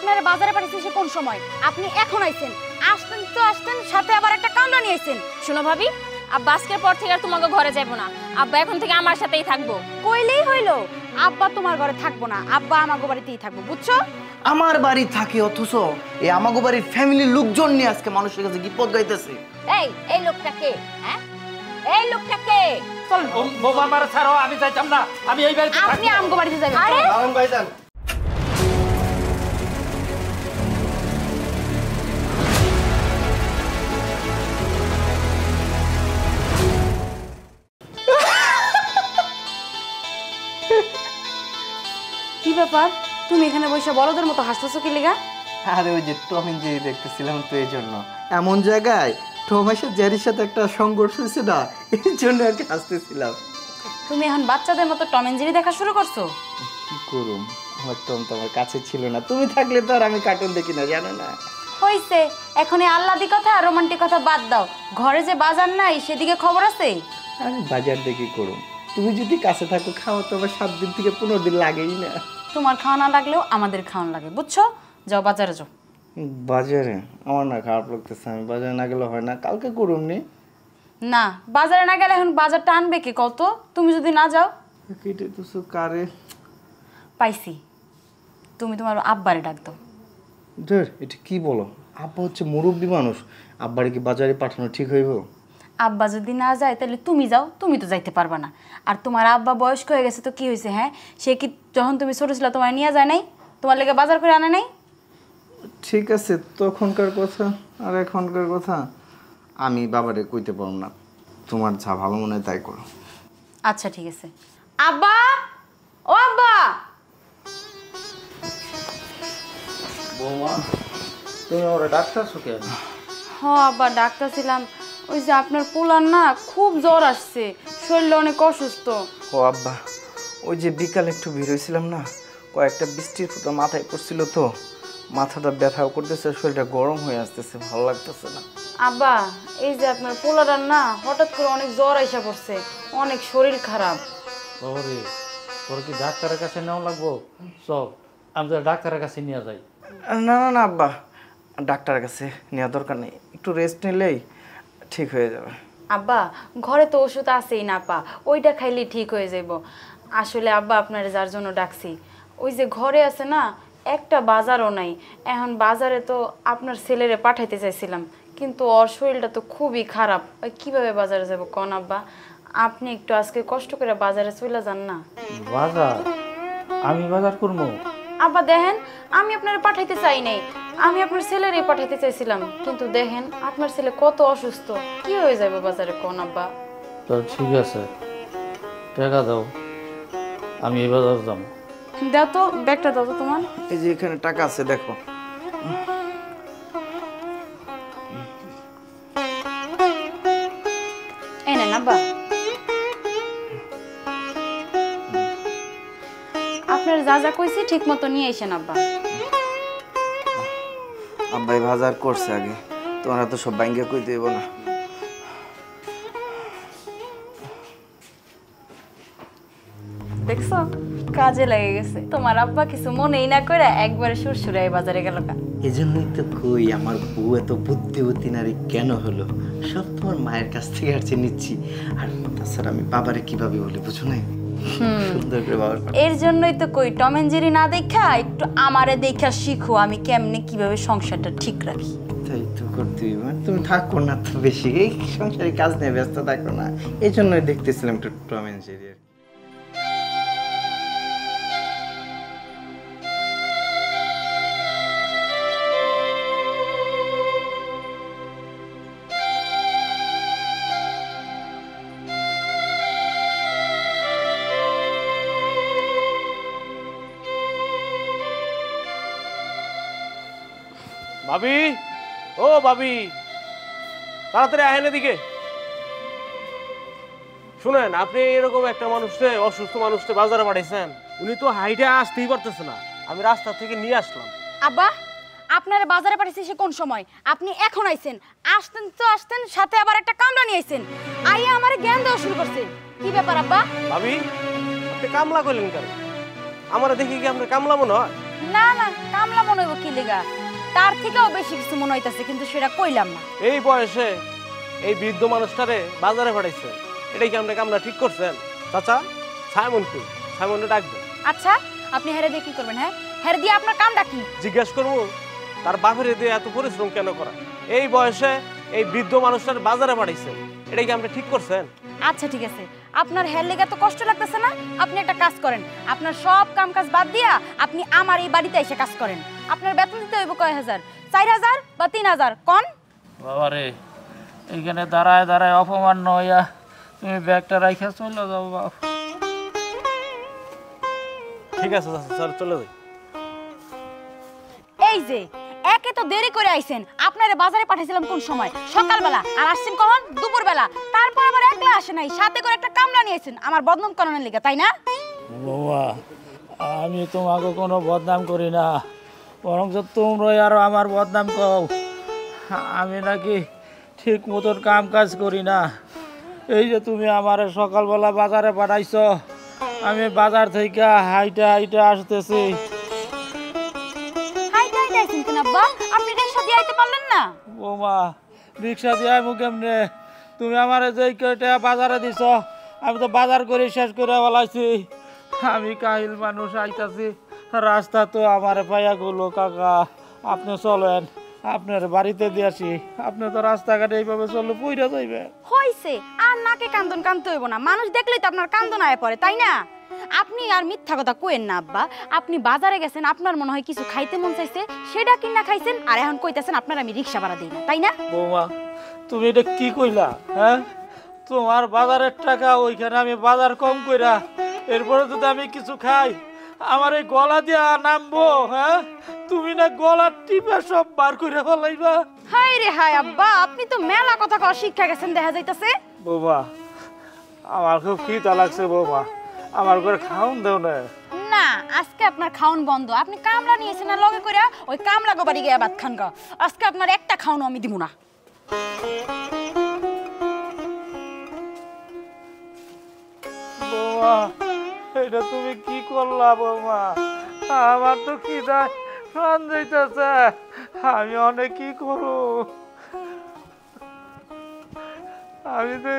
আপনারা বাজারে পাঠিয়েছি সে কোন সময়? আপনি এখন আইছেন, আসতেন তো আসতেন, সাথে আবার একটা কামড়া নিয়ে আইছেন। শোনো ভাবি, আব্বা আজকের পর থেকে আর তোমাকে ঘরে যাবো না, আব্বা এখন থেকে আমার সাথেই থাকবো। কইলেই হইলো, আব্বা তোমার ঘরে থাকবো না, আব্বা আমাগো বাড়িতেই থাকবো, বুঝছো? আমার বাড়ি থাকে অথচ এই আমাগো বাড়ির ফ্যামিলির লোকজন নিয়ে আজকে মানুষের কাছে গীত গাইতেছে। এই লোকটা কে? হ্যাঁ, এই লোকটা কে? চলেন বোমা মারা ছাড়ো, আমি যাইতাম না, আমি এই বাড়িতে আপনি আমগো বাড়িতে যাবেন। আরে লালন ভাইজান, কি ব্যাপার, তুমি এখানে বসে বড়দের মতো হাসতেছো কি লিগা? আরে ওই যে টম এন্ড জেরি দেখতেছিলাম তো এই জন্য। এমন জায়গায় টম এসে জেরির সাথে একটা সংঘর্ষ হয়েছে না, এই জন্য আর কি হাসতেছিলাম। তুমি এখন বাচ্চাদের মতো টম এন্ড জেরি দেখা শুরু করছো? কি করুম, আমার টম তো আমার কাছে ছিল না, তুমি থাকলে তো আর আমি কার্টুন দেখি না, জানো না। হইছে, এখন এই আহ্লাদি কথা আর রোমান্টিক কথা বাদ দাও। ঘরে যে বাজার নাই সেদিকে খবর আছে? আমি বাজার দেখি করুম, তুমি যদি কাছে থাকো খাওয়া তো আবার 7 দিন থেকে 15 দিন লাগেই না। তোমার খাওয়া না লাগলেও আমাদের খাওয়ানো লাগে, বুঝছো? যাও বাজারে যাও। বাজারে আমার না খারাপ লাগতেছে, আমি বাজারে না গেলে হয় না, কালকে করুম নি। না, বাজারে না গেলে এখন বাজারটা আনবে কে কত? তুমি যদি না যাও। কেটে তো কারে পাইছি, তুমি তোমার আব্বারে ডাক দাও। ধর, এটা কি বলো? আব্বা হচ্ছে মুরব্বী মানুষ, আব্বারে কি বাজারে পাঠানো ঠিক হইব? আব্বা যদি না যায় তাহলে তুমি যাও, তুমি তো যাইতে পারবা না। আর তোমার আব্বা বয়স্ক হয়ে গেছে তো কি হয়েছে? হ্যাঁ, সে কি যখন তুমি ছোট ছিল তোমার নিয়ে যায় নাই? তোমার লেগে বাজার করে আনে নাই? ঠিক আছে, তখনকার কথা আর এখনকার কথা আমি বাবারে কইতে পারব না, তোমার যা ভালো মনে হয় তাই করো। আচ্ছা ঠিক আছে। আব্বা, ও আব্বা। বৌমা, তুমি ওরা ডাক্তার সুখে? হ আব্বা, ডাক্তার ছিলাম। ওই যে আপনার পোলার না খুব জ্বর আসছে, শরীরটা অনেক অসুস্থ। ও আব্বা, ওই যে বিকালে একটু বের হয়েছিলাম না, কয়েকটা বৃষ্টির ফোঁটা মাথায় পড়ছিল তো, মাথাটা ব্যথাও করতেছে, শরীরটা গরম হয়ে আসতেছে, ভালো লাগতেছে না। আব্বা, এই যে আপনার পোলার না হঠাৎ করে অনেক জ্বর আইসা পড়ছে, অনেক শরীর খারাপ। ওরে, তোর কি ডাক্তারের কাছে নেওয়া লাগবো? সব আমি তো ডাক্তারের কাছে নিয়ে যাই। না না না আব্বা, ডাক্তারের কাছে নেওয়া দরকার নেই, একটু রেস্ট নিলেই ঠিক হয়ে যাবে। আব্বা, ঘরে তো ওষুধ আছেই না পা, ওইটা খাইলেই ঠিক হয়ে যাইব। আসলে আব্বা আপনারে যার জন্য ডাকছি, ওই যে ঘরে আছে না একটা বাজারও নাই। এখন বাজারে তো আপনার ছেলেরে পাঠাইতে চাইছিলাম, কিন্তু ওর শরীরটা তো খুবই খারাপ, ওই কীভাবে বাজারে যাব কোন আব্বা? আপনি একটু আজকে কষ্ট করে বাজারে চলে যান না। বাজার? আমি বাজার করবো? আব্বা দেখেন, আমি আপনার পাঠাইতে চাই নাই, আমি আপনার ছেলেরই পাঠাইতে চাইছিলাম, কিন্তু দেখেন আপনার ছেলে কত অসুস্থ, কি হয়ে যাবে বাজারে কোন আব্বা? তো ঠিক আছে, টাকা দাও, আমি এই বাজার যাবো। দাও তো, ব্যাগটা দাও তো তোমার। এই যে এখানে টাকা আছে, দেখো। এই নেন আব্বা। আপনার যা যা কইছি ঠিক মতো নিয়ে এসেন আব্বা। আব্বাই বাজার করছে আগে, তোমরা তো সব ব্যাংকে কই দেব না। দেখছো, কাজে লেগে গেছে। তোমার আব্বা কিছু মনেই না করে একবারে সুরসুরাই বাজারে গেল। এই জন্যই তো কই আমার বউ এত বুদ্ধিবতী নারী কেন হলো, সব তোমার মায়ের কাছ থেকে আর নিচ্ছি। আর তাছাড়া আমি বাবারে কিভাবে বলি বুঝো না, সুন্দর করে বাবার। এর জন্যই তো কই টম এন্ড জেরি না দেখা একটু আমারে দেখা শিখো, আমি কেমনে কিভাবে সংসারটা ঠিক রাখি। তাই তো করতেই, মানে তুমি থাকো না তো বেশি, এই সংসারে কাজ নিয়ে ব্যস্ত থাকো না, এই জন্যই দেখতেছিলাম একটু টম এন্ড জেরি। ভাবি, ও ভাবি, তাড়াতাড়ি আহেন এদিকে। শুনেন, আপনি এরকম একটা মানুষকে, অসুস্থ মানুষকে বাজারে পাঠাইছেন, উনি তো হাইটে আসতেই পারতেছে না, আমি রাস্তা থেকে নিয়ে আসলাম। আব্বা, আপনার বাজারে পাঠিয়েছি সে কোন সময়? আপনি এখন আইছেন, আসতেন তো আসতেন, সাথে আবার একটা কামলা নিয়ে আইছেন, আইয়া আমার জ্ঞান দেওয়া শুরু করছে। কি ব্যাপার আব্বা? ভাবি, আপনি কামলা করলেন কেন? আমার দেখি কি আপনার কামলা মনে হয়? না না, কামলা মনে হইব কি লেগা, তার থেকেও বেশি কিছু মনে হইতাছে, কিন্তু সেটা কইলাম না। এই বয়সে এই বৃদ্ধ মানুষটারে বাজারে পাঠাইছেন, এটাই কি আমরা ঠিক করছেন? চাচা, সাইমন কই? সাইমনকে ডাকবেন। আচ্ছা, আপনি হেরে দিয়ে কি করবেন? হ্যাঁ, হেরে দিয়ে আপনার কামটা কি? জিজ্ঞেস করবো তার বাপের দিয়ে এত পরিশ্রম কেন করা? এই বয়সে এই বৃদ্ধ মানুষটার বাজারে পাঠাইছেন, এটাই কি আপনি ঠিক করছেন? আচ্ছা ঠিক আছে, আপনার হের লেগে তো কষ্ট লাগতেছে না? আপনি একটা কাজ করেন, আপনার সব কাম কাজ বাদ দিয়া আপনি আমার এই বাড়িতে এসে কাজ করেন। আপনার বেতন দিতে হইব কয় হাজার? 4000 বা 3000 কোন? বাবা রে, এইখানে দাঁড়ায় দাঁড়ায় অপমান হইয়া তুমি ব্যাগটা রাইখা চলে যাও বাপ। ঠিক আছে চাচা, স্যার চলে যাই। এই যে একে তো দেরি করে আইছেন, আপনারে বাজারে পাঠাইছিলাম কোন সময়? সকালবেলা। আর আসছেন কখন? দুপুরবেলা। তারপর আবার একলা আসে নাই, সাথে করে একটা কামলা নিয়েছেন আমার বদনাম করানোর লিগে, তাই না? বাবা, আমি তোমাকে কোনো বদনাম করি না, বরং তোমরাই আরো আমার বদনাম কও। আমি নাকি ঠিক মতন কাম কাজ করি না। এই যে তুমি আমার সকালবেলা বাজারে পাঠাইছো, আমি বাজার থেকে হাইটা হাইটা আসতেছি। হাইটা হাইটা আইছেন কেন আব্বা? আপনি রিকশা দিয়ে আইতে পারলেন না? বৌমা, রিক্সা দিয়ে আইমু কেমনে? তুমি আমার যেই কয়টা বাজারে দিছ, আমি তো বাজার করে শেষ করে বলাইছি। আমি কাহিল মানুষ, আইতাছি, রাস্তা তো আমার পাইয়া গেল। কাকা, আপনি চলেন, আপনার বাড়িতে দিয়ে আসি। আপনি তো রাস্তাঘাটে এইভাবে চললে পইরা যাইবে। হইছে, আর নাকে কান্দন কানতে হইব না, মানুষ দেখলেই তো আপনার কান্দন আয় পড়ে, তাই না? আপনি আর মিথ্যা কথা কইেন না আব্বা। আপনি বাজারে গেছেন, আপনার মনে হয় কিছু খাইতে মন চাইছে, সেটা কিনা খাইছেন, আর এখন কইতাছেন আপনার আমি রিক্সা ভাড়া দিই না, তাই না? বৌমা, তুমি এটা কি কইলা? হ্যাঁ, তোমার বাজারের টাকা, ওইখানে আমি বাজার কম কইরা, এরপরে যদি আমি কিছু খাই, আমার এই গলা দিয়া নামবো? হ্যাঁ, তুমি না গলা টিপে সব বার করে ফেলাইবা। হাই রে হাই আব্বা, আপনি তো মেলা কথা কওয়া শিক্ষা গেছেন দেখা যাইতাছে। বৌমা, আমার খুব খিদা লাগছে বৌমা, আমার ঘরে খাওন দেও না। না, আজকে আপনার খাওন বন্ধ। আপনি কামলা নিয়েছেন না লগে কইরা, ওই কামলা গো বাড়ি গিয়া ভাত খান গা। আজকে আপনার একটা খাওন আমি দিব না। বৌমা, এটা তুমি কি করলা বৌমা? আমার তো খিদা প্রাণ যাইতেছে, আমি অনেক কি করব? আমি তো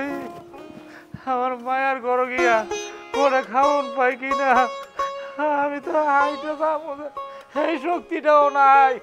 আমার মায়ের ঘর গিয়া করে খাওন পাই কিনা, আমি তো হাইতে যাবো, এই শক্তিটাও নাই।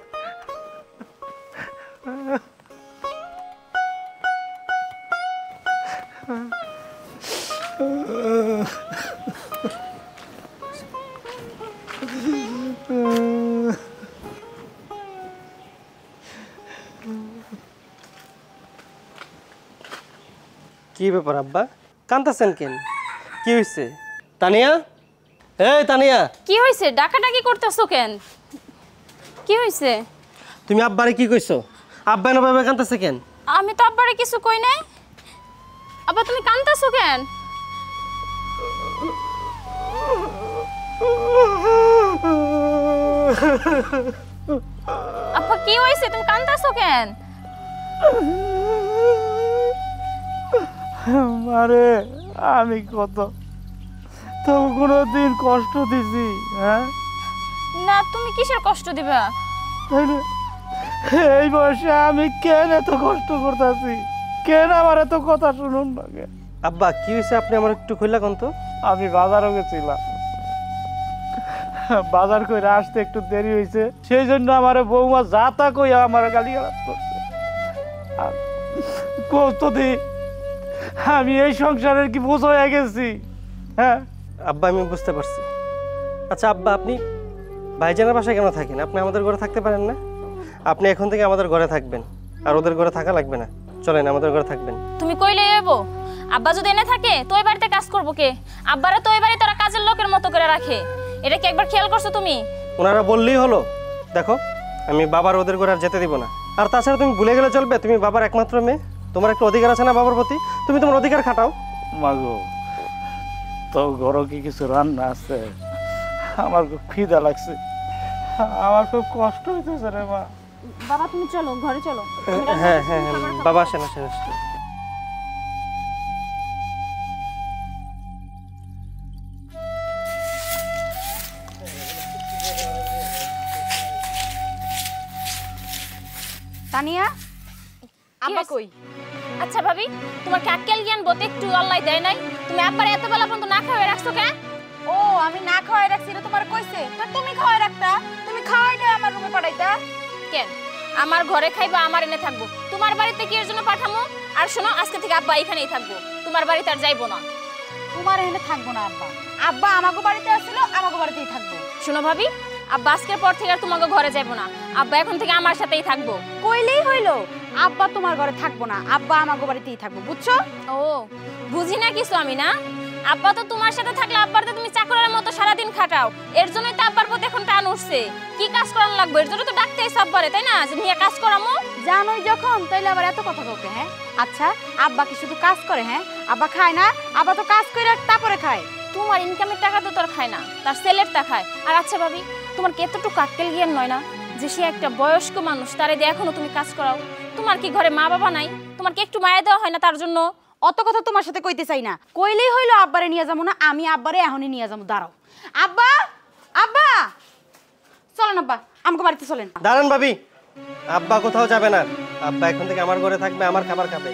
কি ব্যাপার আব্বা, কান্তাছেন কেন? কি হয়েছে? তানিয়া, এই তানিয়া, কি হয়েছে? ডাকাডাকি করতেছো কেন? কি হয়েছে? তুমি আব্বারে কি কইছো? আব্বা না ভাবে কান্তাছে কেন? আমি তো আব্বারে কিছু কই নাই। আব্বা তুমি কাঁদতেছো কেন? আব্বা কি হয়েছে? তুমি কাঁদতেছো কেন? আরে আমি কত তো কোনোদিন কষ্ট দিছি? হ্যাঁ, না, তুমি কিসের কষ্ট দিবা? তাইলে এই বয়সে আমি কেন এত কষ্ট করতেছি? কেন আমার এত কথা শুনুন না? আব্বা কি হয়েছে আপনি আমার একটু খুললা কোন তো? আমি বাজারও গেছিলাম, বাজার করে আসতে একটু দেরি হয়েছে, সেই জন্য আমার বৌমা যা তা কইয়া আমার গালিগালাজ করছে। আর কতদি আমি এই সংসারের কি বোঝ হয়ে গেছি? হ্যাঁ আব্বা আমি বুঝতে পারছি। আচ্ছা আব্বা, আপনি ভাইজানের বাসায় কেন থাকেন? আপনি আমাদের ঘরে থাকতে পারেন না? আপনি এখন থেকে আমাদের ঘরে থাকবেন, আর ওদের ঘরে থাকা লাগবে না। চলেন আমাদের ঘরে থাকবেন। তুমি কইলে এবো? আব্বা যদি এনে থাকে তো এই বাড়িতে কাজ করবো কে? আব্বারা তো এই বাড়ি তারা কাজের লোকের মতো করে রাখে। এটা কি একবার খেয়াল করছো তুমি? ওনারা বললেই হলো। দেখো, আমি বাবার ওদের ঘরে আর যেতে দিব না। আর তাছাড়া তুমি ভুলে গেলে চলবে, তুমি বাবার একমাত্র মেয়ে, তোমার একটা অধিকার আছে না বাবার প্রতি? তুমি তোমার অধিকার খাটাও। মাগো, তো ঘরে কি কিছু রান্না আছে? আমার খুব খিদা লাগছে, আমার খুব কষ্ট হইতেছে রে মা। বাবা তুমি চলো, ঘরে চলো। হ্যাঁ হ্যাঁ হ্যাঁ, বাবা আসেন আসেন আসেন। তানিয়া আব্বা হয়েছে? কই? আচ্ছা ভাবি, তোমার কি আক্কেল জ্ঞান বলতে একটু আল্লাহ দেয় নাই? তুমি আব্বার এত বেলা পর্যন্ত না খাওয়াই রাখছো কেন? ও আমি না খাওয়াই রাখছি এটা তোমার কইছে? তো তুমি খাওয়াই রাখতা, তুমি খাওয়াইটা আমার রুমে পাঠাইতা কেন? আমার ঘরে খাইবা, আমার এনে থাকবো। তোমার বাড়িতে কি এর জন্য পাঠামো? আর শোনো, আজকে থেকে আব্বা এখানেই থাকবো, তোমার বাড়িতে আর যাইবো না। তোমার এখানে থাকবো না আব্বা, আব্বা আমাকে বাড়িতে আসছিল, আমাকে বাড়িতেই থাকবো। শোনো ভাবি, আব্বা আজকের পর থেকে আর তোমাকে ঘরে যাইবো না, আব্বা এখন থেকে আমার সাথেই থাকবো। কইলেই হইলো, আব্বা তোমার ঘরে থাকবো না, আব্বা আমাকে বাড়িতেই থাকবো, বুঝছো? ও বুঝি না কিছু আমি না। আব্বা তো তোমার সাথে থাকলে আব্বার তো তুমি চাকরের মতো সারাদিন খাটাও, এর জন্যই তো আব্বার প্রতি এখন টান উঠছে। কি কাজ করানো লাগবে এর জন্য তো ডাকতে এসে আব্বারে, তাই না? যে নিয়ে কাজ করামো। জানোই যখন তাইলে আবার এত কথা কাউকে? হ্যাঁ আচ্ছা, আব্বা কি শুধু কাজ করে? হ্যাঁ আব্বা খায় না? আব্বা তো কাজ করে তারপরে খায়। তোমার ইনকামের টাকা তো তোর খায় না, তার সেলের টা খায়। আর আচ্ছা ভাবি, তোমার কি এতটুকু আক্কেল জ্ঞান নয় না যে সে একটা বয়স্ক মানুষ, তারে দিয়ে এখনো তুমি কাজ করাও? তোমার কি ঘরে মা বাবা নাই? তোমার কি একটু মায়া দেওয়া হয় না তার জন্য? অত কথা তোমার সাথে কইতে চাই না, কইলেই হইলো আব্বারে নিয়ে যাবো না, আমি আব্বারে এখনই নিয়ে যাবো। দাঁড়াও আব্বা, আব্বা চলেন আব্বা, আমাকে বাড়িতে চলেন। দাঁড়ান ভাবি, আব্বা কোথাও যাবে না। আব্বা এখন থেকে আমার ঘরে থাকবে, আমার খাবার খাবে।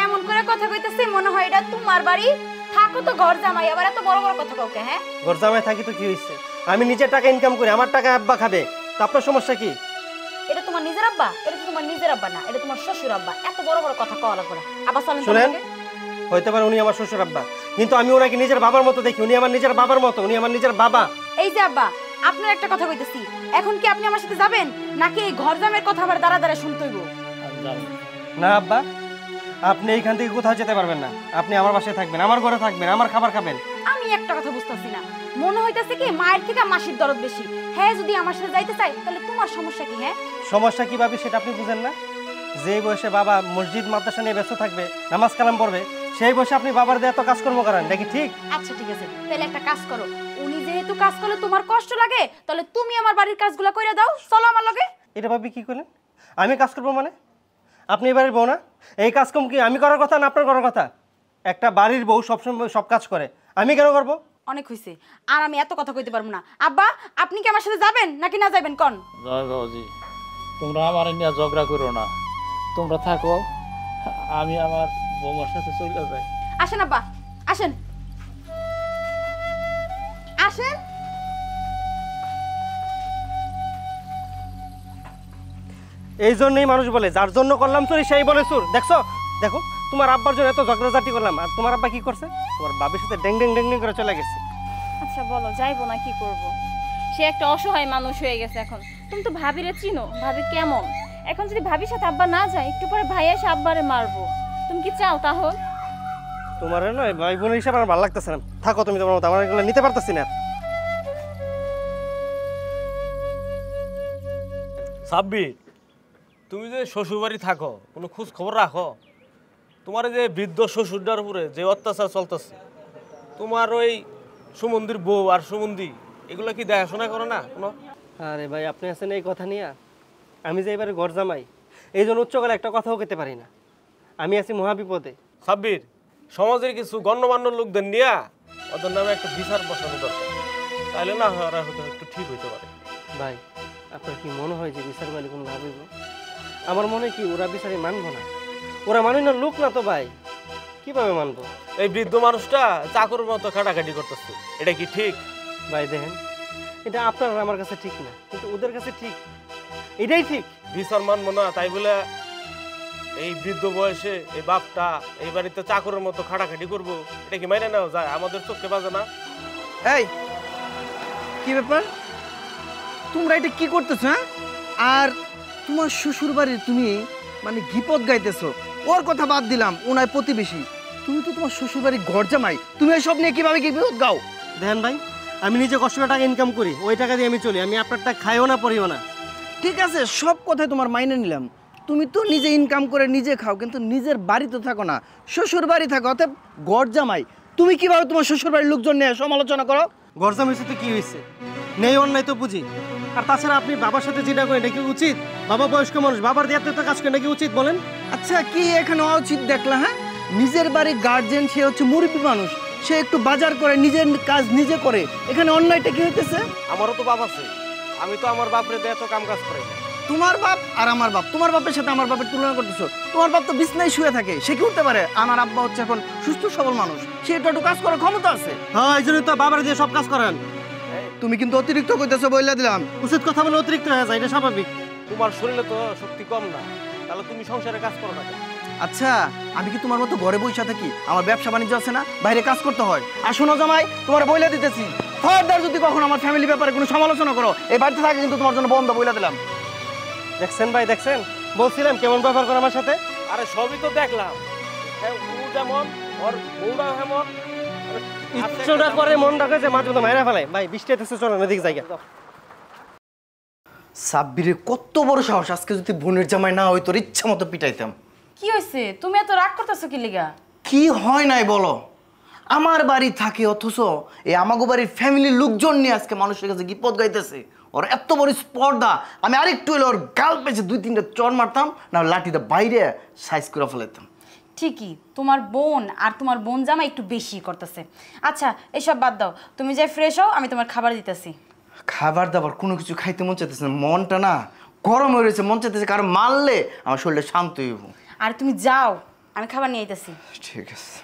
এমন করে কথা কইতেছে মনে হয় এটা তোমার বাড়ি। থাকো তো ঘর জামাই, আবার এত বড় বড় কথা কাউকে? হ্যাঁ ঘর জামাই থাকি তো কি হয়েছে? আমি নিজের টাকা ইনকাম করি, আমার টাকা আব্বা খাবে, তো আপনার সমস্যা কি? এটা তোমার নিজের আব্বা? এটা তো তোমার নিজের আব্বা না, এটা তোমার শ্বশুর আব্বা। এত বড় বড় কথা কওয়া লাগবে না। আব্বা চলেন। শুনেন, হইতে পারে উনি আমার শ্বশুর আব্বা, কিন্তু আমি ওনাকে নিজের বাবার মতো দেখি। উনি আমার নিজের বাবার মতো, উনি আমার নিজের বাবা। এই যে আব্বা, আপনার একটা কথা কইতেছি, এখন কি আপনি আমার সাথে যাবেন নাকি এই ঘর জামের কথা আবার দাঁড়া দাঁড়া শুনতে হইব? না আব্বা, আপনি এইখান থেকে কোথাও যেতে পারবেন না। আপনি আমার বাসায় থাকবেন, আমার ঘরে থাকবেন, আমার খাবার খাবেন। আমি একটা কথা বুঝতেছি না, মনে হইতাছে কি মায়ের থেকে মাসির দরদ বেশি। হ্যাঁ যদি আমার সাথে যাইতে চাই তাহলে তোমার সমস্যা কি? হ্যাঁ সমস্যা কি ভাবি সেটা আপনি বুঝেন না? যে বয়সে বাবা মসজিদ মাদ্রাসা নিয়ে ব্যস্ত থাকবে, নামাজ কালাম পড়বে, সেই বয়সে আপনি বাবার দিয়ে এত কাজকর্ম করেন, নাকি ঠিক? আচ্ছা ঠিক আছে, তাহলে একটা কাজ করো, উনি যেহেতু কাজ করলে তোমার কষ্ট লাগে, তাহলে তুমি আমার বাড়ির কাজগুলো কইরা দাও, চলো আমার লগে। এটা ভাবি কি করলেন? আমি কাজ করবো মানে? আপনি এবারের বউ না? এই কাজকর্ম কি আমি করার কথা না আপনার করার কথা? একটা বাড়ির বউ সবসময় সব কাজ করে, আমি কেন করবো? অনেক হইছে, আর আমি এত কথা কইতে পারবো না। আব্বা আপনি কি আমার সাথে যাবেন নাকি না যাবেন কোন? জয় বাবাজি, তোমরা আমার নিয়ে ঝগড়া করো না, তোমরা থাকো, আমি আমার বৌমার সাথে চলে যাই। আসেন আব্বা, আসেন আসেন। এই জন্যই মানুষ বলে যার জন্য করলাম চুরি সেই বলে চোর। দেখছো, দেখো তোমার আব্বার জন্য এত ঝগড়াঝাটি করলাম, আর তোমার আব্বা কি করছে? তোমার বাবির সাথে ডেং ডেং ডেং ডেং করে চলে গেছে। আচ্ছা বলো, যাইবো না কি করব? সে একটা অসহায় মানুষ হয়ে গেছে এখন। তুমি তো ভাবিরে চিনো, ভাবি কেমন? এখন যদি ভাবির সাথে আব্বা না যায়, একটু পরে ভাই এসে আব্বারে মারবো। তুমি কি চাও তাহলে? তোমার নয় ভাই বোনের হিসাবে আমার ভালো লাগতেছে না। থাকো তুমি তোমার মতো, আমার এগুলো নিতে পারতেছি না। সাব্বির, তুমি যে শ্বশুরবাড়ি থাকো, কোনো খোঁজ খবর রাখো? তোমার যে বৃদ্ধ শ্বশুরটার উপরে যে অত্যাচার চলতেছে, তোমার ওই সুমন্দির বউ আর সুমন্দি এগুলো কি দেখাশোনা করো না কোনো? আরে ভাই আপনি আছেন এই কথা নিয়ে? আমি যে এবারে ঘর জামাই, এই জন্য উচ্চকালে একটা কথাও খেতে পারি না। আমি আছি মহাবিপদে। সাব্বির, সমাজের কিছু গণ্যমান্য লোকদের নিয়ে ওদের নামে একটা বিচার বসানো দরকার, তাহলে না হয় ওরা হয়তো একটু ঠিক হইতে পারে। ভাই আপনার কি মনে হয় যে বিচার মালিক কোনো লাভ হইব? আমার মনে হয় কি ওরা বিচারে মানবো না। ওরা মানে না, লোক না তো ভাই, কিভাবে মানবো? এই বৃদ্ধ মানুষটা চাকরের মতো খাটাখাটি করতেছে, এটা কি ঠিক? ভাই দেখেন, এটা আপনার আর আমার কাছে ঠিক না, কিন্তু ওদের কাছে ঠিক, এটাই ঠিক। বিচার মানবো না তাই বলে এই বৃদ্ধ বয়সে এই বাপটা এই বাড়িতে চাকরের মতো খাটাখাটি করবো, এটা কি মাইনে নেওয়া যায়? আমাদের চোখে বাজে না? এই কি ব্যাপার, তোমরা এটা কি করতেছো? হ্যাঁ, আর তোমার শ্বশুর বাড়ির তুমি মানে গিপদ গাইতেছো। ওর কথা বাদ দিলাম, ওনার প্রতিবেশী, তুমি তো তোমার শ্বশুর বাড়ির ঘর জামাই, তুমি এসব নিয়ে কিভাবে গিপদ গাও? দেখেন ভাই, আমি নিজে কষ্ট করে টাকা ইনকাম করি, ওই টাকা দিয়ে আমি চলি, আমি আপনারটা খাইও না পড়িও না। ঠিক আছে, সব কথাই তোমার মাইনে নিলাম, তুমি তো নিজে ইনকাম করে নিজে খাও, কিন্তু নিজের বাড়িতে থাকো না, শ্বশুর বাড়ি থাকো, অতএব ঘর জামাই। তুমি কিভাবে তোমার শ্বশুর বাড়ির লোকজন নিয়ে সমালোচনা করো? ঘর জামাই হয়েছে তো কি হয়েছে, নেই অন্যায় তো বুঝি। আর তাছাড়া আপনি বাবার সাথে যেটা করেন এটা কি উচিত? বাবা বয়স্ক মানুষ, বাবার দিয়ে এত কাজ করেন নাকি উচিত বলেন? আচ্ছা কি এখানে অউচিত দেখলা? হ্যাঁ, নিজের বাড়ির গার্জেন, সে হচ্ছে মুরব্বী মানুষ, সে একটু বাজার করে নিজের কাজ নিজে করে, এখানে অন্যায়টা কি হইতেছে? আমারও তো বাপ আছে, আমি তো আমার বাপরে দিয়ে এত কাম কাজ করি না, তোমার বাপ আর আমার বাপ, তোমার বাপের সাথে আমার বাপের তুলনা করতেছো। তোমার বাপ তো বিছনায় শুয়ে থাকে, সে কি উঠতে পারে? আমার আব্বা হচ্ছে এখন সুস্থ সবল মানুষ, সে একটু কাজ করার ক্ষমতা আছে। হ্যাঁ, এই জন্যই তো বাবার দিয়ে সব কাজ করেন। তুমি কিন্তু অতিরিক্ত কইতেছো, বইলা দিলাম। উচিত কথা বলে অতিরিক্ত হয়ে যায়, এটা স্বাভাবিক। তোমার শরীরে তো শক্তি কম না, তাহলে তুমি সংসারে কাজ করো না কেন? আচ্ছা, আমি কি তোমার মতো ঘরে বসে থাকি? আমার ব্যবসা বাণিজ্য আছে না, বাইরে কাজ করতে হয়। আর শোনো জামাই, তোমার বইলা দিতেছি, ফার্দার যদি কখনো আমার ফ্যামিলি ব্যাপারে কোনো সমালোচনা করো, এই বাড়িতে থাকা কিন্তু তোমার জন্য বন্ধ, বইলা দিলাম। দেখছেন ভাই, দেখছেন? বলছিলাম কেমন ব্যবহার করে আমার সাথে। আরে সবই তো দেখলাম, হ্যাঁ ও যেমন ওর বউরা এমন। ইচ্ছাটা করে মন রাখে যে মাঝে মধ্যে মায়েরা ফেলে। ভাই বৃষ্টি হতেছে, চলেন এদিকে জায়গা। সাব্বিরের কত বড় সাহস! আজকে যদি বোনের জামাই না হইতো, ইচ্ছা মতো পিটাইতাম। কি হয়েছে? তুমি এত রাগ করতেছো কি লিগা? কি হয় নাই বলো? আমার বাড়ি থাকে, অথচ এই আমাগো বাড়ির ফ্যামিলির লোকজন নিয়ে আজকে মানুষের কাছে গিপদ গাইতেছে। ওর এত বড় স্পর্ধা, আমি আরেকটু এলে ওর গাল পেছে 2-3টা চড় মারতাম, না লাঠিটা বাইরে সাইজ করে ফেলাইতাম। ঠিকই, তোমার বোন আর তোমার বোন জামা একটু বেশি করতেছে। আচ্ছা এসব বাদ দাও, তুমি যাই ফ্রেশ হও, আমি তোমার খাবার দিতেছি। খাবার দাবার কোনো কিছু খাইতে মন চাইতেছে না, মনটা না গরম হয়ে রয়েছে, মন চাইতেছে কারণ মারলে আমার শরীরটা শান্ত হইব। আর তুমি যাও, আমি খাবার নিয়ে আইতেছি। ঠিক আছে।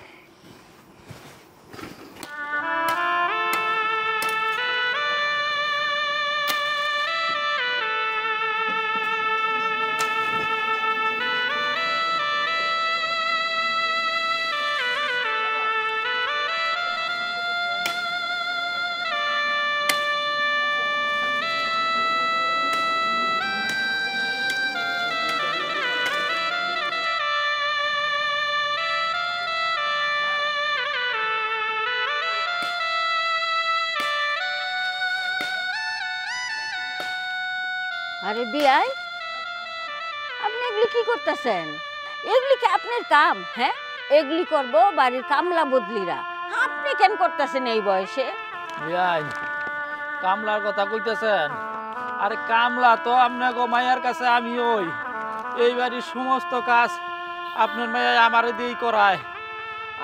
আরে বিয়াই, আপনি এগুলি কি করতেছেন? এগুলি কি আপনার কাম? হ্যাঁ, এগুলি করবো বাড়ির কামলা বদলিরা, আপনি কেন করতেছেন এই বয়সে? বিয়াই, কামলার কথা কইতেছেন? আরে কামলা তো আপনার মায়ের কাছে আমি ওই, এই বাড়ির সমস্ত কাজ আপনার মেয়ে আমারে দিয়েই করায়।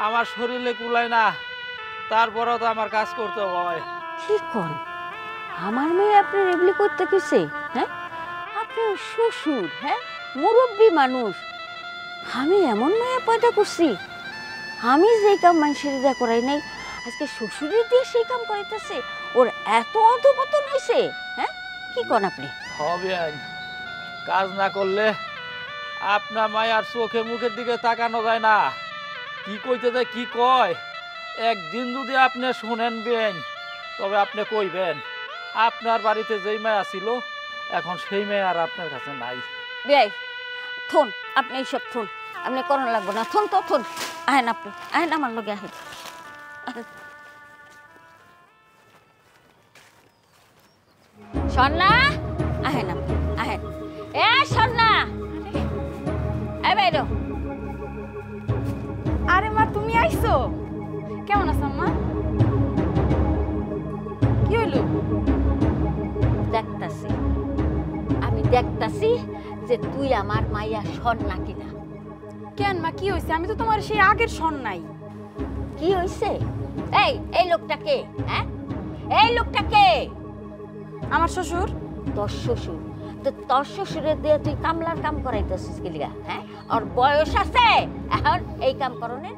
আমার শরীরে কুলায় না, তারপরেও তো আমার কাজ করতে হয়। কি কোন? আমার মেয়ে আপনার এগুলি করতে কইছে? হ্যাঁ, আপনি শ্বশুর, হ্যাঁ মুরব্বী মানুষ, আমি এমন মেয়ে পয়দা করছি, আমি যেই কাম মানুষের দিয়া করাই নাই, আজকে শ্বশুরের দিয়ে সেই কাম করাইতেছে। ওর এত অধপতন হয়েছে। হ্যাঁ, কি কোন আপনি? হবে কাজ না করলে আপনার মায়ার চোখে মুখের দিকে তাকানো যায় না। কি কইতে যায়, কি কয়, একদিন যদি আপনি শুনেন বেন, তবে আপনি কইবেন আপনার বাড়িতে যেই মায়া ছিল, এখন সেই মেয়ে আর আপনার কাছে নাই। বেয়াই থুন, আপনি এইসব থুন, আপনি করণ লাগবো না, থুন তো থুন। আহেন আপনি, আহেন আমার লগে আহেন। স্বর্ণা, আহেন আপনি, আহেন। এ স্বর্ণা, এ বাইরো। আরে মা, তুমি আইছো? কেমন আছো মা? কি হইলো? দেখতাছি, আমি দেখতাছি যে তুই আমার মাইয়া স্বর্ণা কিনা। কেন মা, কি হয়েছে? আমি তো তোমার সেই আগের শোন নাই। কি হয়েছে? এই লোকটাকে, হ্যাঁ এই লোকটাকে? আমার শ্বশুর। তোর শ্বশুর? তো তোর শ্বশুরের দিয়ে তুই কামলার কাম করাইতেছিস কি লিগা? হ্যাঁ, ওর বয়স আছে এখন এই কাম করণের?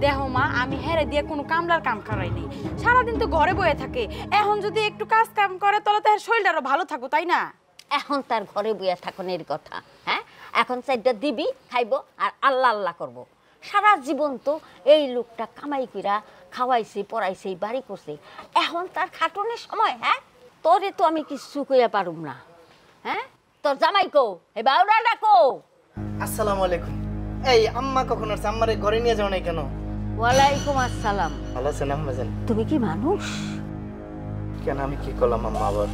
দেখো মা, আমি হেরে দিয়ে কোনো কামলার কাম করাই নেই, সারাদিন তো ঘরে বয়ে থাকে। এখন যদি একটু কাজ কাম করে, তাহলে তো শরীরটা আরো ভালো থাকবো, তাই না? এখন তার ঘরে বইয়া থাকনের কথা? হ্যাঁ, এখন চাইটা দিবি, খাইবো আর আল্লাহ আল্লাহ করবো। সারা জীবন তো এই লোকটা কামাই কইরা খাওয়াইছে, পড়াইছে, বাড়ি করছে, এখন তার খাটনের সময়? হ্যাঁ, তোরে তো আমি কিছু কইয়া পারুম না। হ্যাঁ, তোর জামাই কো, হে বাউরা ডাকো। আসসালামু আলাইকুম। এই আম্মা কখন আসছে? আম্মারে ঘরে নিয়ে যাও নাই কেন? ওয়ালাইকুম আসসালাম। ভালো আছেন আম্মা জান? তুমি কি মানুষ? কেন, আমি কি করলাম আম্মা আবার?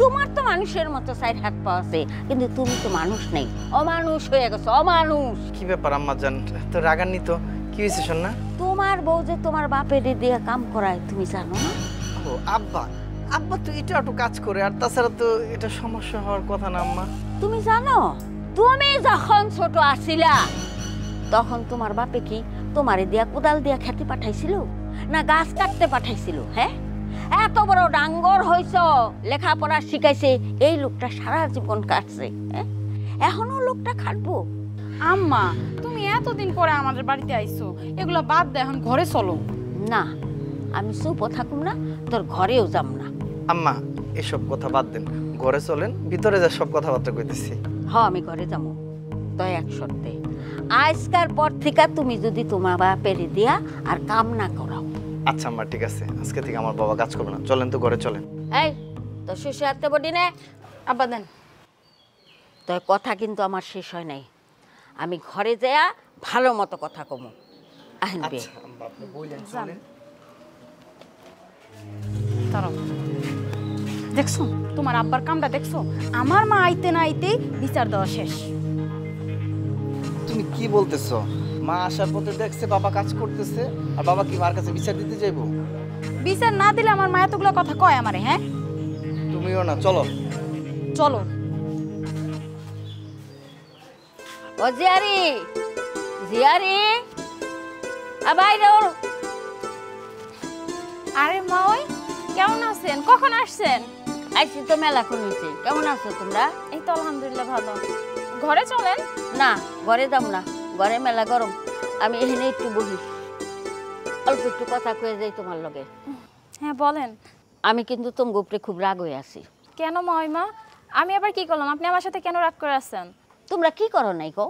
তোমার তো মানুষের মতো সাইড হাত পা আছে, কিন্তু তুমি তো মানুষ নেই, অমানুষ হয়ে গেছো, অমানুষ। কি ব্যাপার আম্মা জান, তো রাগান্বিত? কি হয়েছে শোনা? তোমার বউ যে তোমার বাপের দিয়ে কাম করায়, তুমি জানো না? ও আব্বা, আব্বা তো এটা একটু কাজ করে, আর তাছাড়া তো এটা সমস্যা হওয়ার কথা না আম্মা। তুমি জানো, তুমি যখন ছোট আছিলা তখন তোমার বাপে কি তোমারে দিয়া কোদাল দিয়া খেতে পাঠাইছিল, না গাছ কাটতে পাঠাইছিল? হ্যাঁ, এত বড় ডাঙ্গর হইছ, লেখাপড়া শিখাইছে, এই লোকটা সারা জীবন কাটছে, হ্যাঁ? এখনো লোকটা খাটবো? আম্মা তুমি এতদিন পরে আমাদের বাড়িতে আইছো, এগুলো বাদ দে, এখন ঘরে চলো। না, আমি চুপও থাকুম না, তোর ঘরেও যাম না। আম্মা এসব কথা বাদ দেন, ঘরে চলেন, ভিতরে যা সব কথাবার্তা কইতেছি। আমি ঘরে যাবো, তো এক শর্তে, আজকার পর থেকে তুমি যদি তোমার বাপের দিয়া আর কাম না করাও। আচ্ছা আম্মা ঠিক আছে, আজকে থেকে আমার বাবা কাজ করবে না, চলেন তো ঘরে চলেন। এই তো শেষে হাতে বডি নে। আব্বা দেন। তো কথা কিন্তু আমার শেষ হয় নাই, আমি ঘরে যাইয়া ভালো মতো কথা কমু। আনবে আম্মা আপনি বললেন চলেন। দাঁড়াও, দেখছো তোমার আব্বার কামটা দেখছো? আমার মা আইতে না আইতেই বিচার দেওয়া শেষ। তুমি কি বলতেছো? মা আসার পথে দেখছে বাবা কাজ করতেছে, আর বাবা কি মার কাছে বিচার দিতে যাইবো? বিচার না দিলে আমার মা এতগুলো কথা কয় আমারে? হ্যাঁ তুমিও না, চলো। চলো। ও জিয়ারি, জিয়ারি বাইরে। আরে মা, ওই কেমন আছেন? কখন আসছেন? আইসি তো মেলাক্ষণ হইছে। কেমন আছো তোমরা? এই তো আলহামদুলিল্লাহ ভালো। ঘরে চলেন। না, ঘরে যাম না, ঘরে মেলা গরম, আমি এখানে একটু বহি, অল্প একটু কথা কয়ে যাই তোমার লগে। হ্যাঁ বলেন। আমি কিন্তু তোমার উপরে খুব রাগ হয়ে আছি। কেন মা? আমি আবার কি করলাম? আপনি আমার সাথে কেন রাগ করে আছেন? তোমরা কি করো নাই গো?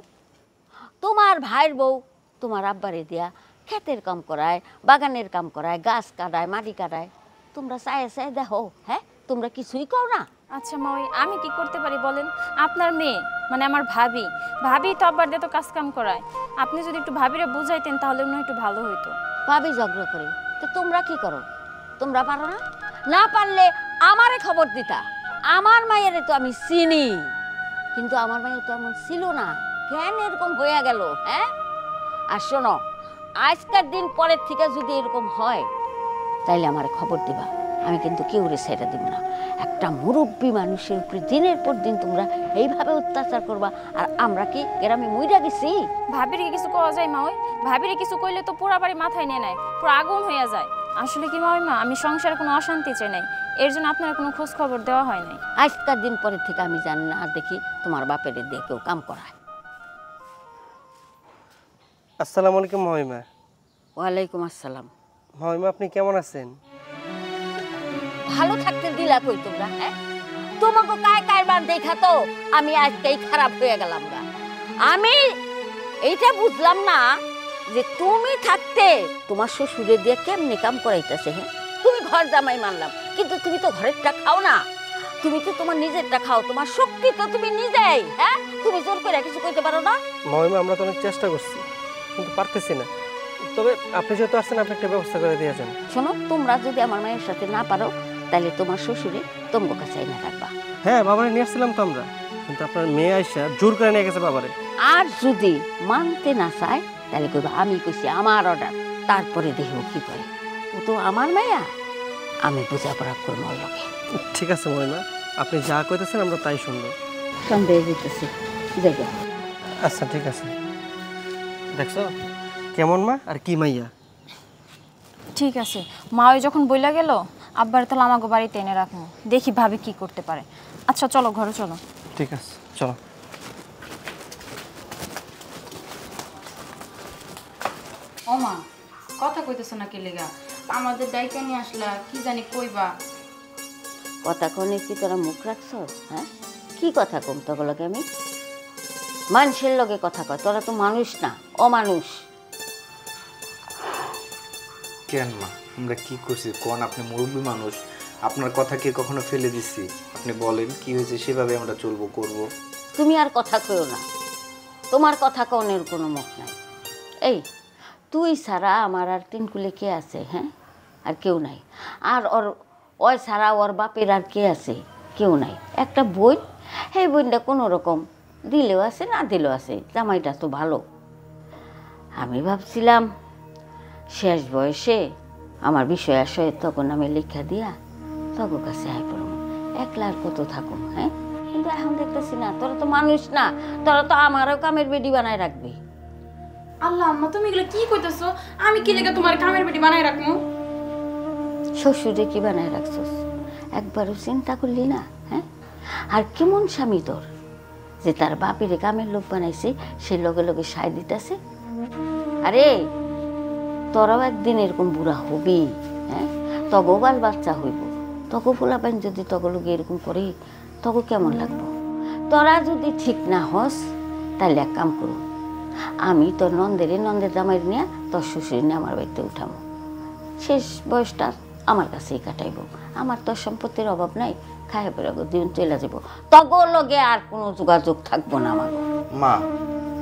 তোমার ভাইয়ের বউ তোমার আব্বারে দিয়া ক্ষেতের কাম করায়, বাগানের কাম করায়, গাছ কাটায়, মাটি কাটায়, তোমরা চায় চায় দেখো, হ্যাঁ? তোমরা কিছুই করো না। আচ্ছা মা, আমি কি করতে পারি বলেন? আপনার মেয়ে মানে আমার ভাবি তো আব্বার দিয়ে তো কাজ কাম করায়। আপনি যদি একটু ভাবিরে বুঝাইতেন তাহলে মনে হয় একটু ভালো হইতো। ভাবি ঝগড়া করে, তো তোমরা কি করো? তোমরা পারো না? না পারলে আমারে খবর দিতা। আমার মায়েরে তো আমি চিনি, কিন্তু আমার মায়ের তো এমন ছিল না, কেন এরকম হয়ে গেল? হ্যাঁ, আর শোনো, আজকের দিন পরের থেকে যদি এরকম হয় তাইলে আমার খবর দিবা, আমি কিন্তু কেউরে ছেড়ে দিব না। একটা মুরব্বী মানুষের উপরে দিনের পর দিন তোমরা এইভাবে অত্যাচার করবা, আর আমরা কি গ্রামে মইরা গেছি? ভাবির কিছু কওয়া যায় মা? ভাবির কিছু কইলে তো পুরা বাড়ি মাথায় নিয়ে নেয়, পুরো আগুন হয়ে যায়। আসলে কি মা, আমি সংসারে কোনো অশান্তি চাই নাই, এর জন্য আপনার কোনো খোঁজ খবর দেওয়া হয় নাই। আজকের দিন পরের থেকে আমি জানি না আর দেখি তোমার বাপের দিয়ে কেউ কাম করায়। আসসালামু আলাইকুম মহিমা। ওয়ালাইকুম আসসালাম। মহিমা আপনি কেমন আছেন? ভালো থাকতে দিলা কই তোমরা? হ্যাঁ, তোমাকে কায় কারবার দেখা তো আমি আজকেই খারাপ হয়ে গেলাম গা। আমি এইটা বুঝলাম না যে তুমি থাকতে তোমার শ্বশুরে দিয়ে কেমনি কাম করাইতেছে। হ্যাঁ, তুমি ঘর জামাই মানলাম, কিন্তু তুমি তো ঘরেরটা খাও না, তুমি তো তোমার নিজেরটা খাও, তোমার শক্তি তো তুমি নিজেই। হ্যাঁ, তুমি জোর করে কিছু কইতে পারো না? মহিমা আমরা তো অনেক চেষ্টা করছি, কিন্তু পারতেছি না। তবে আপনি যেহেতু আসছেন, আপনি একটা ব্যবস্থা করে দিয়েছেন। শোনো, তোমরা যদি আমার মায়ের সাথে না পারো তাহলে তোমার শ্বশুরে তোমার কাছে না রাখবা। হ্যাঁ, বাবারে নিয়ে আসছিলাম তো আমরা, কিন্তু আপনার মেয়ে আইসা জোর করে নিয়ে গেছে বাবারে। আর যদি মানতে না চায় তাহলে কইবা আমি কইছি আমার অর্ডার, তারপরে দেখো কি করে। ও তো আমার মায়া, আমি বোঝাপড়া করবো ওর লগে। ঠিক আছে মহিমা, আপনি যা কইতেছেন আমরা তাই শুনবো। সন্দেহ দিতেছি, দেখো। আচ্ছা ঠিক আছে। দেখছো কেমন মা আর কি মাইয়া। ঠিক আছে মা, ওই যখন বইলা গেল আব্বার তাহলে আমাকে বাড়িতে এনে রাখবো, দেখি ভাবি কি করতে পারে। আচ্ছা চলো ঘরে চলো। ঠিক আছে চলো। ও মা, কথা কইতেছ না কি লেগা? আমাদের ডাইকা নিয়ে আসলা, কি জানি কইবা? কথা কনে কি তোরা মুখ রাখছ? হ্যাঁ, কি কথা কম তোগুলোকে আমি? মানুষের লগে কথা কয়, তোরা তো মানুষ না, অমানুষ। কেন মা, আমরা কি করছি কোন? আপনি মুরব্বী মানুষ, আপনার কথা কি কখনো ফেলে দিছি? আপনি বলেন কি হয়েছে, সেভাবে আমরা চলবো করব। তুমি আর কথা কইও না, তোমার কথা কনের কোনো মুখ নাই। এই তুই ছাড়া আমার আর টিনকুলে কে আছে? হ্যাঁ, আর কেউ নাই। আর ওই ছাড়া ওর বাপের আর কে আছে? কেউ নাই। একটা বই, এই বইটা কোনো রকম দিলেও আছে, না দিলেও আছে, জামাইটা তো ভালো। আমি ভাবছিলাম শেষ বয়সে আমার বিষয় আশয় তখন আমি লেখা দিয়া তখন কাছে আয় পড়ব, একলা আর কত থাকুম। হ্যাঁ, কিন্তু এখন দেখতেছি না, তোরা তো মানুষ না, তোরা তো আমারও কামের বেডি বানায় রাখবি। আল্লাহ আম্মা, তুমি এগুলো কি কইতেছো? আমি কি লেগে তোমার কামের বেটি বানাই রাখবো? শ্বশুরে কি বানায় রাখছস? একবারও চিন্তা করলি না? হ্যাঁ, আর কেমন স্বামী তোর যে তার বাপের কামের লোক বানাইছে, সে লগে লগে সায় দিতেছে। আরে তোরাও একদিন এরকম বুড়া হবি, হ্যাঁ, তগো বাল বাচ্চা হইব, তগো পোলাপাইন যদি তগো লোকে এরকম করে তগো কেমন লাগবো? তোরা যদি ঠিক না হস তাহলে এক কাম করু, আমি তোর নন্দের জামাই নিয়ে তোর শ্বশুর নিয়ে আমার বাড়িতে উঠাবো। শেষ বয়সটা আমার কাছেই কাটাইব। আমার তোর সম্পত্তির অভাব নাই, খাইয়া পরে দিন চলে যাব, তগো লগে আর কোনো যোগাযোগ থাকবো না আমার। মা,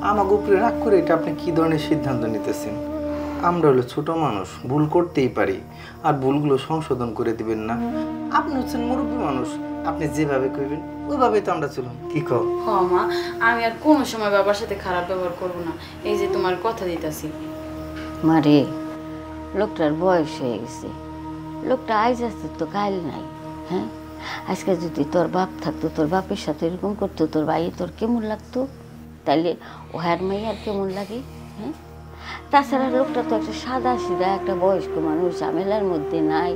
আমাকে উপরে রাগ করে এটা আপনি কি ধরনের সিদ্ধান্ত নিতেছেন? আমরা হলো ছোট মানুষ, ভুল করতেই পারি, আর ভুলগুলো সংশোধন করে দিবেন না? আপনি হচ্ছেন মুরব্বী মানুষ, আপনি যেভাবে কইবেন ওইভাবেই তো আমরা চলুন। কি কও? হ্যাঁ মা, আমি আর কোনো সময় বাবার সাথে খারাপ ব্যবহার করবো না, এই যে তোমার কথা দিতেছি। মারে, লোকটার বয়স হয়ে গেছে, লোকটা আইজ আসতে তো কাল নাই। হ্যাঁ, আজকে যদি তোর বাপ থাকতো, তোর বাপের সাথে এরকম করতো, তোর ভাই তোর কেমন লাগতো? তাইলে ও হার মেয়ে আর কেমন লাগে? হ্যাঁ, তাছাড়া লোকটা তো একটা সাদা সিধা একটা বয়স্ক মানুষ, ঝামেলার মধ্যে নাই।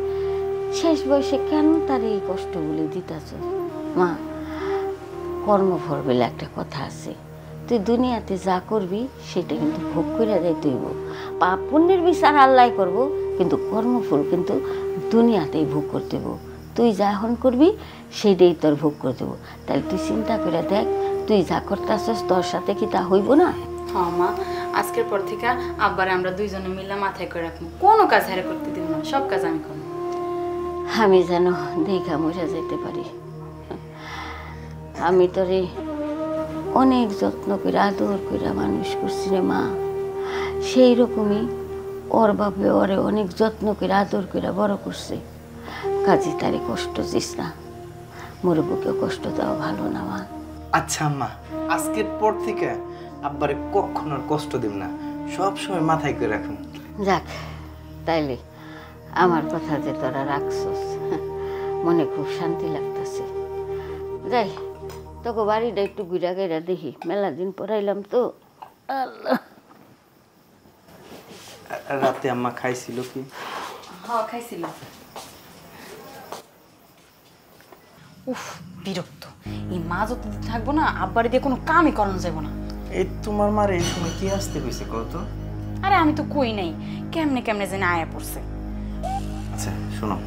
শেষ বয়সে কেন তার এই কষ্টগুলি দিতেছ? মা, কর্মফল বলে একটা কথা আছে, তুই দুনিয়াতে যা করবি সেটা কিন্তু ভোগ করে যাইতে হইব। পাপ পুণ্যের বিচার আল্লাহ করব, কিন্তু কর্মফল কিন্তু দুনিয়াতেই ভোগ করতে হইব। তুই যা এখন করবি সেটাই তোর ভোগ করে দেবো। তাহলে তুই চিন্তা করে দেখ, তুই যা করতেছস তোর সাথে কি তা হইব না? হ্যাঁ মা, আজকের পর থেকে আব্বারে আমরা দুইজনে মিলে মাথায় করে রাখবো, কোনো কাজ হারে করতে দিব না, সব কাজ আমি করবো। আমি যেন দেখা মরে যেতে পারি। আমি তোরে অনেক যত্ন করে আদর করে মানুষ করছি রে মা, সেই রকমই ওর বাপে ওরে অনেক যত্ন করে আদর করে বড় করছে। কাজে তারে কষ্ট দিস না, মুরব্বীকেও কষ্ট দেওয়া ভালো না মা। আচ্ছা আম্মা, আজকের পর থেকে আব্বারে কখনো আর কষ্ট দেব না, সব সময় মাথায় করে রাখুন। যাক, তাইলে আমার কথা যে তোরা রাখছস, মনে খুব শান্তি লাগতেছে। যাই, তোকে বাড়িটা একটু ঘুরা গেরা দেখি, মেলা দিন পড়াইলাম তো। আল্লাহ, রাতে আম্মা খাইছিল কি? হ্যাঁ খাইছিলাম। উফ, বিরক্ত, এই মা যত থাকবো না আব্বারে দিয়ে কোনো কামই করানো যাবো না। এই তোমার মার এই সময় কি আসতে কইছে কত? আরে আমি তো কই নাই, কেমনে কেমনে যেন আয়া পড়ছে। আচ্ছা শোনো,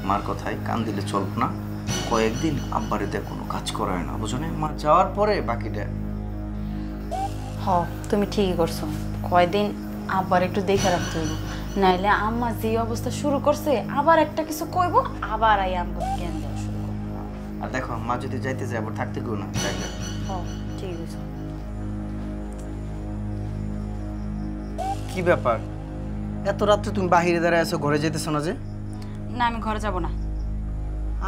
মার কথায় কান দিলে চলবো না, কয়েকদিন আব্বারে দিয়ে কোনো কাজ করায় না, বুঝো না? মা যাওয়ার পরে বাকিটা। হ, তুমি ঠিকই করছো, কয়দিন আব্বার একটু দেখে রাখতে হইব, নাইলে আম্মা যে অবস্থা শুরু করছে আবার একটা কিছু কইব, আবার আই আমাকে জ্ঞান দেওয়া শুরু করবো। আর দেখো, মা যদি যাইতে যায় আবার থাকতে কেউ না, যাইলে। হ্যাঁ ঠিক আছে। কি ব্যাপার, এত রাত্রে তুমি বাহিরে দাঁড়ায় আছো, ঘরে যেতেছো না যে? না, আমি ঘরে যাব না।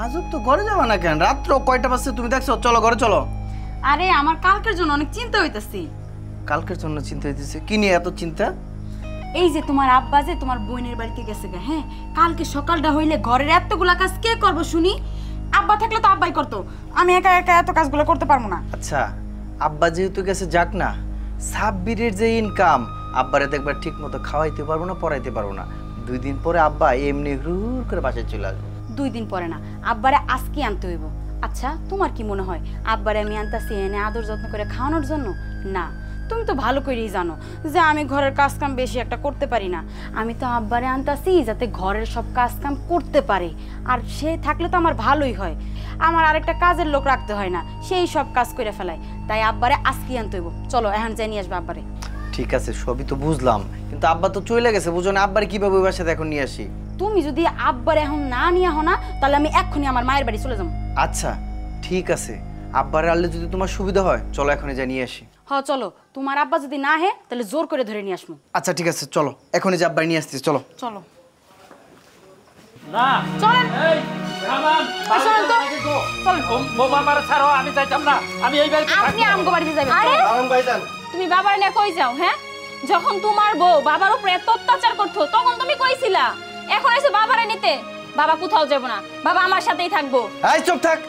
আজব তো, ঘরে যাবা না কেন? রাত্র কয়টা বাজছে তুমি দেখছো? চলো ঘরে চলো। আরে আমার কালকের জন্য অনেক চিন্তা হইতাছি। কালকের জন্য চিন্তা হইতেছে? কি নিয়ে এত চিন্তা? এই যে তোমার আব্বা যে তোমার বোনের বাড়িতে গেছে গা, হ্যাঁ, কালকে সকালটা হইলে ঘরের এতগুলা কাজ কে করবো শুনি? আব্বা থাকলে তো আব্বাই করতো, আমি একা একা এত কাজগুলো করতে পারবো না। আচ্ছা, আব্বা যেহেতু গেছে যাক না, সাব্বিরের যে ইনকাম, আব্বারে তো একবার ঠিক মতো খাওয়াইতে পারবো না, পড়াইতে পারবো না। 2 দিন পরে আব্বা এমনি হুর করে বাসায় চলে আসবে। 2 দিন পরে না, আব্বারে আজকে আনতে হইব। আচ্ছা তোমার কি মনে হয় আব্বারে আমি আনতাছি এনে আদর যত্ন করে খাওয়ানোর জন্য? না, তুমি তো ভালো করেই জানো যে আমি ঘরের কাজ কাম বেশি একটা করতে পারি না। আমি তো আব্বারে আনতাছি যাতে ঘরের সব কাজ কাম করতে পারে, আর সে থাকলে তো আমার ভালোই হয়, আমার আরেকটা কাজের লোক রাখতে হয় না, সেই সব কাজ করে ফেলায়। তাই আব্বারে আজকে আনতে হইব, চলো এখন যাই নিয়ে আসবো আব্বারে। ঠিক আছে, সবই তো বুঝলাম, কিন্তু আব্বা তো চলে গেছে, বুঝো না? আব্বারে কিভাবে ওই বাসাতে এখন নিয়ে আসি? তুমি যদি আব্বারে এখন না নিয়ে হো না, তাহলে আমি এক্ষুনি আমার মায়ের বাড়ি চলে যাবো। আচ্ছা ঠিক আছে, আব্বারে আনলে যদি তোমার সুবিধা হয় চলো এখনই যা নিয়ে আসি। হ্যাঁ চলো, তোমার আব্বা যদি না হে তাহলে জোর করে ধরে নিয়ে আসবো। আচ্ছা ঠিক আছে, চলো এখনই যে আব্বারে নিয়ে আসতেছি, চলো চলো না চলেন। এই রামান চলেন তো, চলেন। বোমা মারা ছাড়ো, আমি যাইতাম না, আমি এই বাড়িতে আপনি আমগো বাড়িতে যাবেন। আরে আরাম ভাইজান, তুমি বাবার নিয়ে কই যাও? হ্যাঁ, যখন তোমার বউ বাবার উপরে এত অত্যাচার করতো তখন তুমি কইছিলা, এখন এসে বাবারে নিতে। বাবা কোথাও যাব না, বাবা আমার সাথেই থাকবো। এই চুপ থাক,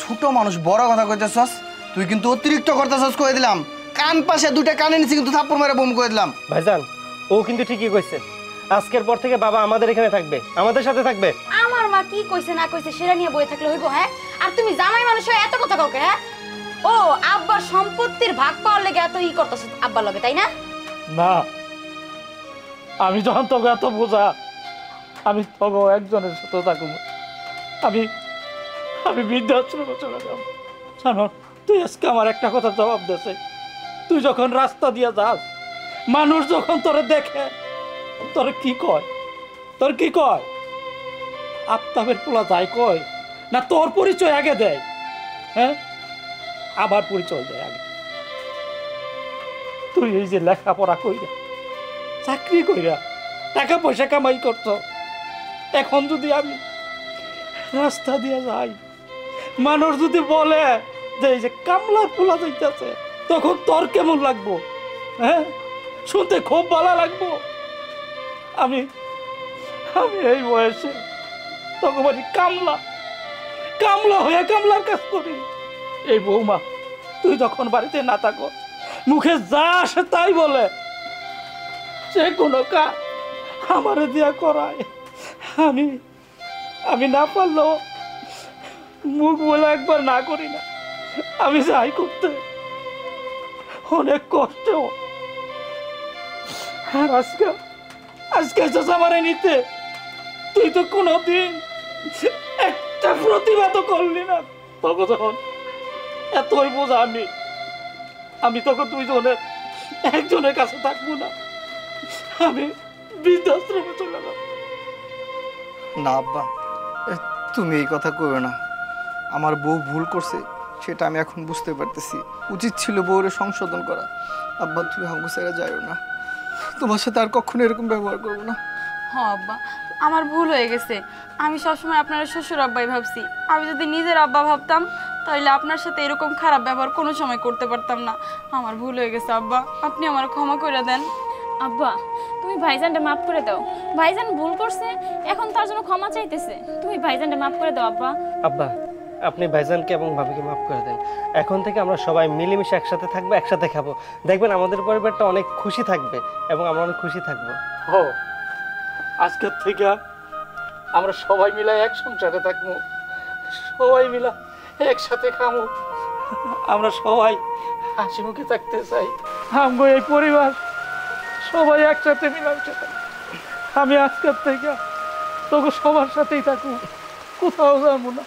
ছোট মানুষ বড় কথা কইতেছস, তুই কিন্তু অতিরিক্ত করতেছস, কই দিলাম। কান পাশে 2টা কানে নিছি কিন্তু থাপ্পড় মেরে বম করে দিলাম। ভাইজান, ও কিন্তু ঠিকই কইছে, আজকের পর থেকে বাবা আমাদের এখানে থাকবে, আমাদের সাথে থাকবে। আমার মা কি কইছে না কইছে সেটা নিয়ে বই থাকলে হইব? হ্যাঁ, আর তুমি জামাই মানুষ হয়ে এত কথা কাউকে? হ্যাঁ, ও আব্বার সম্পত্তির ভাগ পাওয়ার লেগে এত ই করতেছ আব্বার লগে, তাই না? না, আমি যখন তোকে এত বোঝা, আমি তোকে একজনের সাথে থাকুন। আমি আমি বৃদ্ধাশ্রমে চলে যাব। জানো, তুই আজকে আমার একটা কথা জবাব দেছে। তুই যখন রাস্তা দিয়ে যাস, মানুষ যখন তোরে দেখে, তোর কি কয়? তোর কি কয়? আফতাবের পোলা যায় কয় না তোর পরিচয় আগে দেয়? হ্যাঁ, আবার পরিচয় দেয় আগে। তুই এই যে লেখাপড়া কইরা, চাকরি কইরা, টাকা পয়সা কামাই করছ, এখন যদি আমি রাস্তা দিয়ে যাই, মানুষ যদি বলে যে এই যে কামলার পোলা যাইতেছে, তখন তোর কেমন লাগবো? হ্যাঁ, শুনতে খুব ভালো লাগবো। আমি আমি এই বয়সে তখন বলি কামলা কামলা হয়ে কামলার কাজ করি। এই বৌমা, তুই যখন বাড়িতে না থাকো, মুখে যা আসে তাই বলে, সে কোনো কাজ আমারে দিয়া করায়। আমি আমি না পারলেও মুখ বলে একবার না করি না। আমি যাই করতে অনেক কষ্ট। আর আজকে আজকে আমারে নিতে তুই তো কোনোদিন একটা প্রতিবাদ করলি না। তখন যখন এতই বোঝা, আমি তখন দুইজনের একজনের কাছে থাকবো না, আমি বৃদ্ধাশ্রমে চলে যাব। না আব্বা, তুমি এই কথা কইও না। আমার বউ ভুল করছে, সেটা আমি এখন বুঝতে পারতেছি। উচিত ছিল বউরে সংশোধন করা। আব্বা, তুমি আমাকে ছেড়ে যাইও না। তোমার সাথে আর কখনো এরকম ব্যবহার করবো না। হ্যাঁ আব্বা, আমার ভুল হয়ে গেছে। আমি সবসময় আপনার শ্বশুর আব্বাই ভাবছি। আমি যদি নিজের আব্বা ভাবতাম, তাহলে আপনার সাথে এরকম খারাপ ব্যবহার কোনো সময় করতে পারতাম না। আমার ভুল হয়ে গেছে আব্বা, আপনি আমার ক্ষমা করে দেন। আব্বা, তুমি ভাইজানটা মাফ করে দাও। ভাইজান ভুল করছে, এখন তার জন্য ক্ষমা চাইতেছে। তুমি ভাইজানটা মাফ করে দাও আব্বা। আব্বা, আপনি ভাইজানকে এবং ভাবিকে মাফ করে দেন। এখন থেকে আমরা সবাই মিলেমিশে একসাথে থাকবো, একসাথে খাবো। দেখবেন আমাদের পরিবারটা অনেক খুশি থাকবে এবং আমরা অনেক খুশি থাকবো। ও, আজকের থেকে আমরা সবাই মিলে এক সংসারে থাকবো, সবাই মিলে একসাথে খাবো। আমরা সবাই হাসি মুখে থাকতে চাই। আমগো এই পরিবার সবাই একসাথে মিলামিশে থাকবো। আমি আজকের থেকে তোকে সবার সাথেই থাকবো, কোথাও যাবো না।